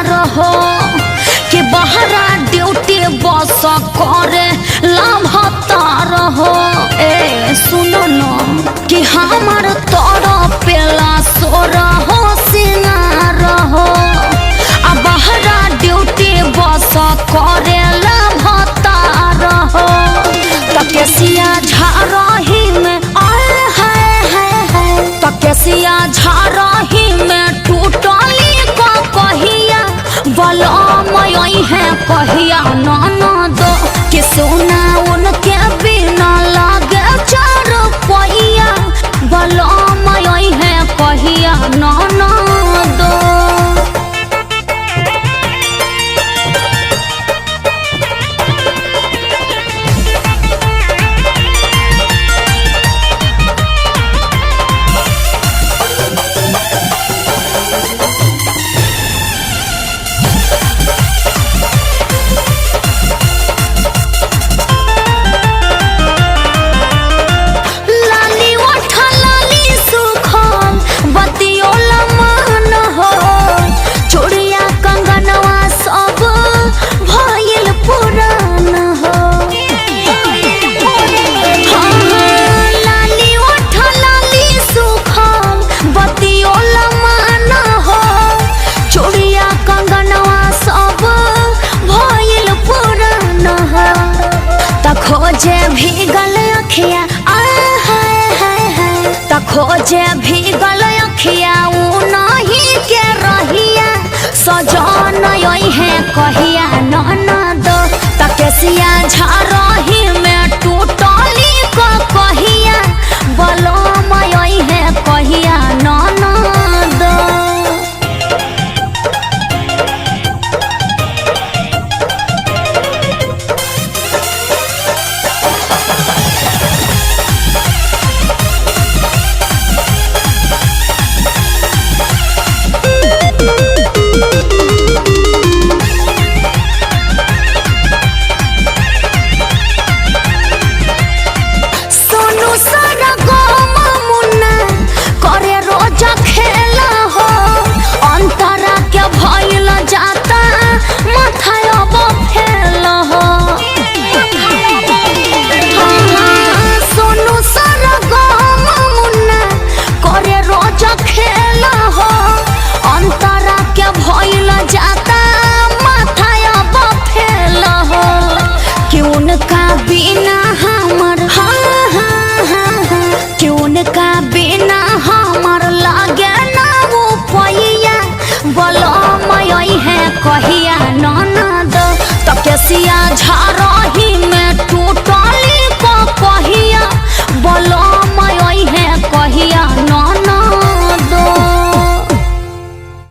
रहो कि बहरा ड्यूटी बस करे लाभता रहो। ए सुनो न कि हमार तोरा पेला सो रहो सिंगार रहो आ बहरा ड्यूटी बस करे लाभता रहो। तकेसिया झारही में आए है तकेसिया झारही में टूटली का कहिया बलम है कहिया ननद कि सोना उनके बिना लागे चार पहिया बलम है कहिया ननद। खोजे भीगल अखिया खोजे भीगल अखिया उ नहीं के रहिया सजन है कहिया ननद। तकेसिया झारही में